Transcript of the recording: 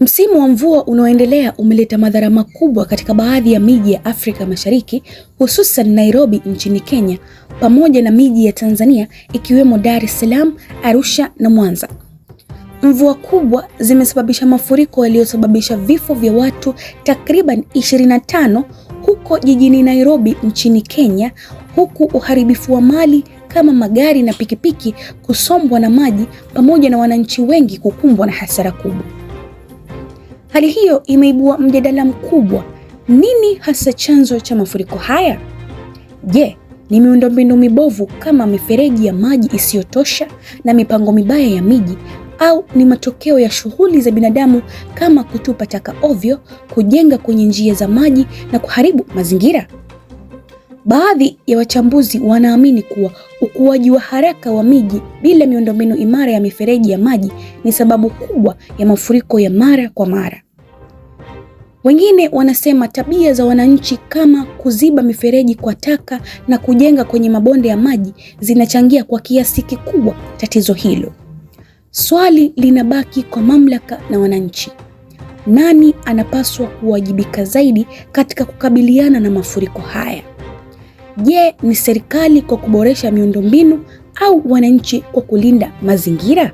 Msimu wa mvua unaoendelea umeleta madhara makubwa katika baadhi ya miji ya Afrika Mashariki, hususan Nairobi nchini Kenya, pamoja na miji ya Tanzania ikiwemo Dar es Salaam, Arusha na Mwanza. Mvua kubwa zimesababisha mafuriko yaliyosababisha vifo vya watu takriban 25 huko jijini Nairobi nchini Kenya, huku uharibifu wa mali kama magari na pikipiki kusombwa na maji pamoja na wananchi wengi kukumbwa na hasara kubwa. Hali hiyo imeibua mjadala mkubwa. Nini hasa chanzo cha mafuriko haya? Je, ni miundombinu mibovu kama mifereji ya maji isiyotosha na mipango mibaya ya miji, au ni matokeo ya shughuli za binadamu kama kutupa taka ovyo, kujenga kwenye njia za maji na kuharibu mazingira? Baadhi ya wachambuzi wanaamini kuwa ukuaji wa haraka wa miji bila miundombinu imara ya mifereji ya maji ni sababu kubwa ya mafuriko ya mara kwa mara. Wengine wanasema tabia za wananchi kama kuziba mifereji kwa taka na kujenga kwenye mabonde ya maji zinachangia kwa kiasi kikubwa tatizo hilo. Swali linabaki kwa mamlaka na wananchi. Nani anapaswa kuwajibika zaidi katika kukabiliana na mafuriko haya? Je, ni serikali kwa kuboresha miundombinu au wananchi kwa kulinda mazingira?